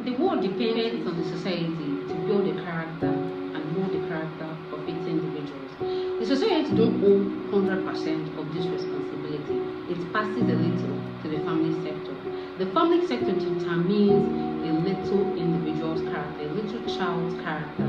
The world depends on the society to build a character and mold the character of its individuals. The society don't owe 100% of this responsibility. It passes a little to the family sector. The family sector determines a little individual's character, a little child's character.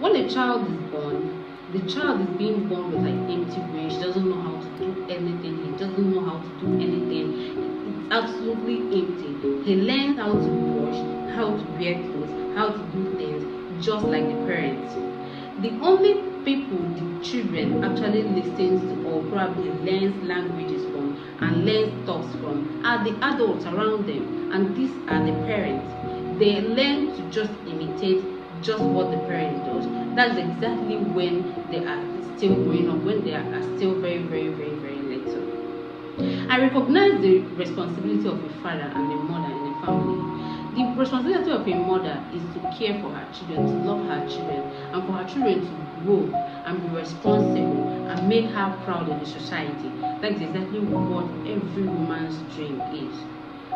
When a child is born, the child is being born with an empty brain. She doesn't know how to do anything. He doesn't know how to do anything. It's absolutely empty. He learns how to brush, how to wear clothes, how to do things just like the parents. The only people the children actually listens to or probably learns languages from and learns thoughts from are the adults around them, and these are the parents. They learn to just imitate just what the parent does. That's exactly when they are still growing up, when they are still very, very, very, very little. I recognize the responsibility of a father and a mother in a family. The responsibility of a mother is to care for her children, to love her children, and for her children to grow and be responsible and make her proud in the society. That's exactly what every woman's dream is.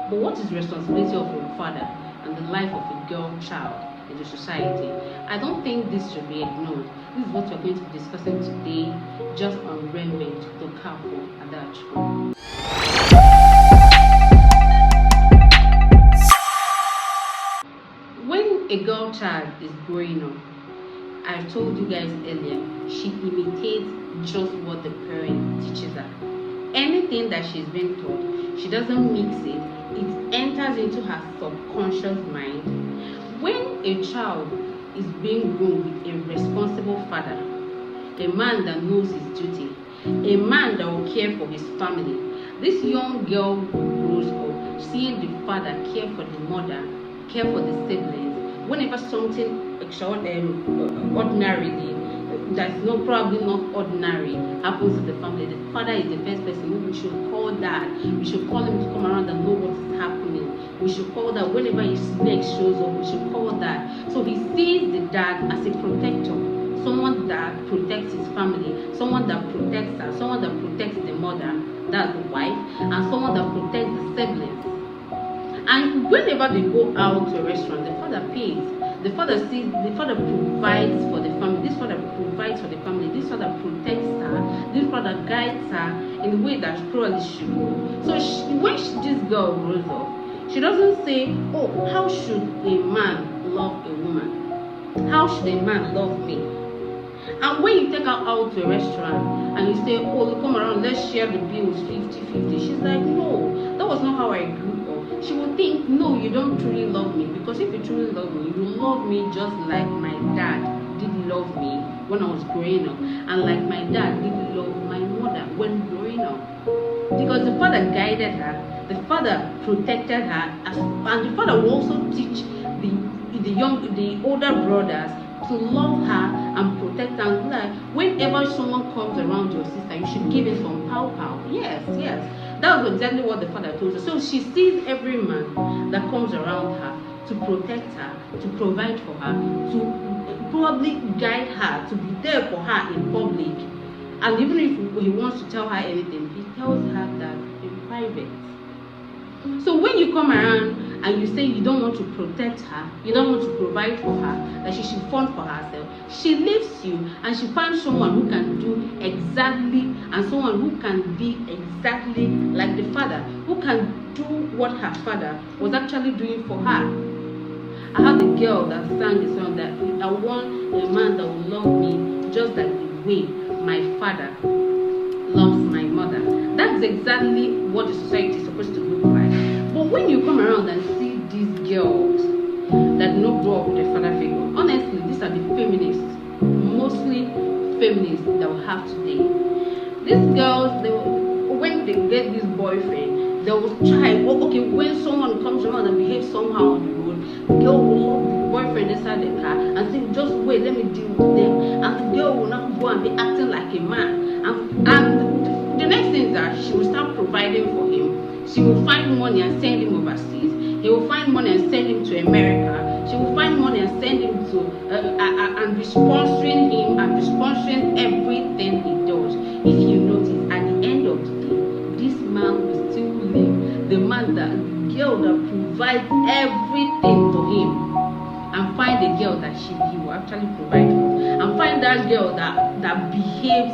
But what is the responsibility of a father and the life of a girl child in the society? I don't think this should be ignored. This is what we're going to be discussing today, just on Remit to Kapo Adachu. When a girl child is growing up, I told you guys earlier, she imitates just what the parent teaches her. Anything that she's been taught, she doesn't mix it. It enters into her subconscious mind. When a child is being grown with a responsible father, a man that knows his duty, a man that will care for his family, this young girl grows up seeing the father care for the mother, care for the siblings. Whenever something ordinarily, that's probably not ordinary, happens to the family, the father is the first person who we should call dad. We should call him to come around and know what is happening. We should call that whenever his next shows up, we should call that. So he sees the dad as a protector, someone that protects his family, someone that protects her, someone that protects the mother, that's the wife, and someone that protects the siblings. And whenever they go out to a restaurant, the father pays. The father provides for the family. This father provides for the family. This father protects her. This father guides her in the way that probably she go. So when this girl grows up, she doesn't say, "Oh, how should a man love a woman? How should a man love me?" And when you take her out to a restaurant and you say, "Oh, come around, let's share the bills 50-50," she's like, "No, that was not how I grew up." She would think, "No, you don't truly love me, because if you truly love me, you love me just like my dad did love me when I was growing up, and like my dad did love my mother when growing up." Because the father guided her, the father protected her, and the father will also teach the older brothers to love her and protect her. And like, whenever someone comes around your sister, you should give it some pow pow. Yes. That was exactly what the father told her. So she sees every man that comes around her to protect her, to provide for her, to probably guide her, to be there for her in public. And even if he wants to tell her anything, he tells her that in private. So when you come around and you say you don't want to protect her, you don't want to provide for her, that she should fund for herself, she leaves you and she finds someone who can do exactly, and someone who can be exactly like the father, who can do what her father was actually doing for her. I had a girl that sang the song that I want a man that will love me just like the way my father loves my mother. That's exactly what the society is supposed to look like. But when you come around and see these girls that no grow up with their father figure, honestly, these are the feminists, mostly feminists that we have today. These girls, when they get this boyfriend, they will try. Okay, when someone comes around and behaves somehow on the road, the girl will lock the boyfriend inside the car and say, "Just wait, let me deal with them." And the girl will not go and be acting like a man. And the next thing is that she will start providing for him. She will find money and send him overseas. He will find money and send him to America. She will find money and send him to and be sponsoring him and be sponsoring everything he does. If you notice, at the end of the day, this man will still live. The man, the girl that provides everything for him, find a girl that he will actually provide for, and find that girl that behaves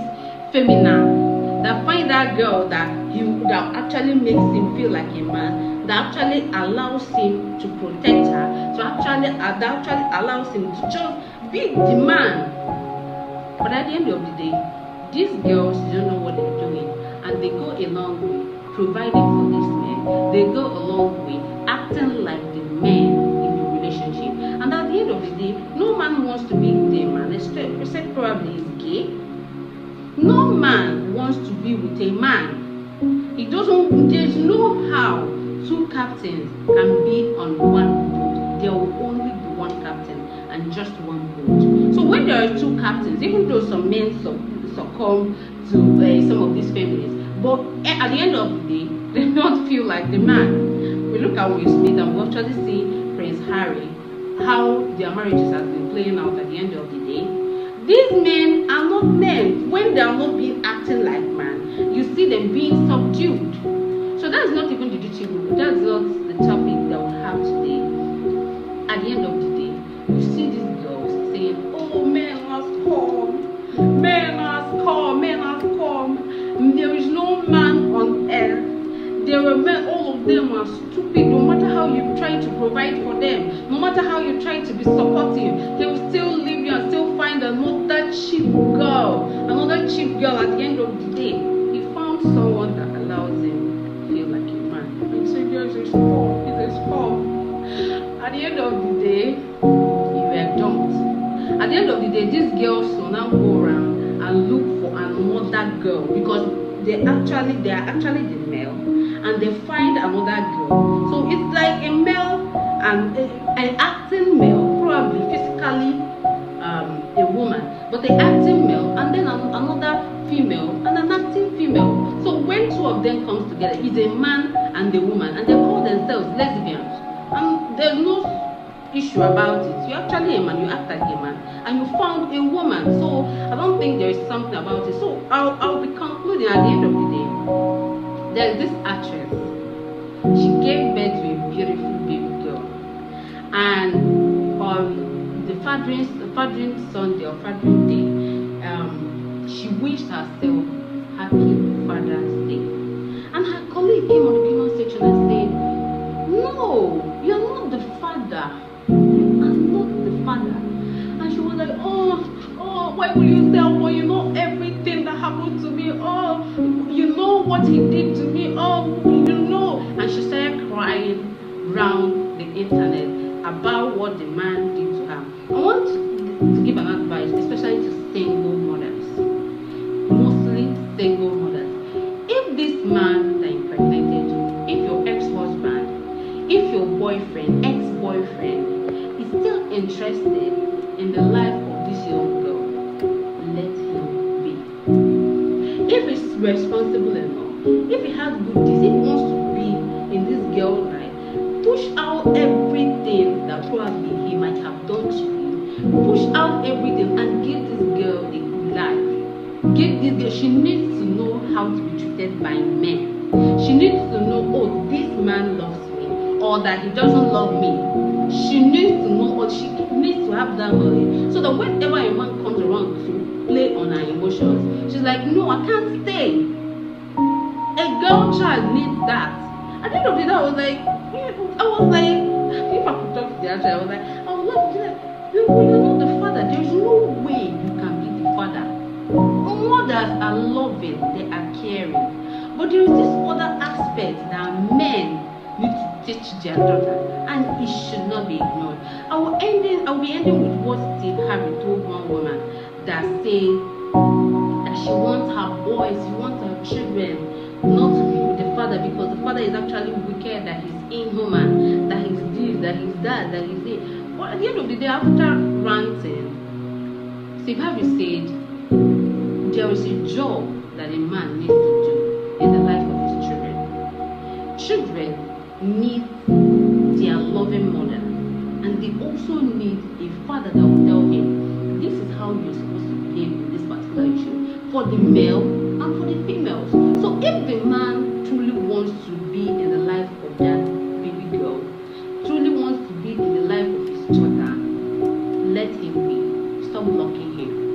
feminine, that find that girl that actually makes him feel like a man, that actually allows him to protect her, that actually allows him to just be the man. But at the end of the day, these girls don't know what they're doing, and they go a long way providing for these men. They go a long way acting like the men in the relationship. And at the end of the day, no man wants to be with a man, except probably he's gay. No man wants to be with a man. There's no how two captains can be on one boat. There will only be one captain and just one boat. So when there are two captains, even though some men succumb to some of these feminists, but at the end of the day, they don't feel like the man. We look at Will Smith and we actually see Prince Harry, how their marriages have been playing out at the end of the day. These men are not men. When they are not being acting like man, you see them being subdued. So that's not even the duty rule. That's not the topic that we have today. At the end of the day, you see these girls saying, "Oh, men must come. Men must come. Men must come. There is no man on earth. There are men, all of them are stupid. No matter how you try to provide for them, no matter how you try to be supportive, they will still leave you and still find another cheap girl. Another cheap girl at the end of the day." He found someone that allows him to feel like a man. And so yours is small. It is small. At the end of the day, you were dumped. At the end of the day, these girls will now go around and look for another girl because they are actually the male, and they find another girl. So it's like a male and an acting male, probably physically a woman, but the acting male and then another female and an acting female. So when two of them comes together, it's a man and a woman, and they call themselves lesbians. And there's no issue about it. You're actually a man, you act like a man, and you found a woman. So I don't think there is something about it. So I'll be concluding at the end of the day. There's this actress. She gave birth to a beautiful baby girl, and on the fathering Sunday or fathering day, she wished herself happy Father's Day. And her colleague came on the comment section and said, "No, you're not the father. You are not the father." And she was like, oh, why will you tell me? You know everything that happened to me. Oh, you know what he did to me. Oh, you know. And she started crying round the internet about what the man did to her. I want to give an advice, especially to single mothers, mostly single mothers. If this man that impregnated you, if your ex-husband, if your boyfriend, ex-boyfriend is still interested in the life of this young girl, let him be. If he's responsible enough, if he has good deeds, if he wants to be in this girl's life, push out everything that probably he might have done to you. Push out everything and give this girl a good life. Give this girl, she needs to know how to be treated by men. She needs to know, oh, this man loves me, or that he doesn't love me. She needs to know, or she needs to have that knowledge, so that whenever a man comes around to play on her emotions, she's like, no, I can't stay. A girl child needs that. At the end of the day, I was like, if I could talk to the actor, I would love to be like, you're not the father. There's no way you can be the father. Mothers are loving, they are caring, but there is this other aspect that men need to teach their daughter, and it should not be ignored. I'll be ending with what Steve Harvey told one woman that said that she wants her boys, she wants her children not to be with the father because the father is actually wicked, that he's inhuman, that he's this, that he's that, that he's it. But at the end of the day, after ranting, Steve Harvey said there is a job that a man needs to do in the life of his children. Children need their loving mother, and they also need a father that will tell him, this is how you're supposed to behave in this particular issue, for the male and for the females. So if the man truly wants to be in the life of that baby girl, truly wants to be in the life of his daughter, stop blocking him.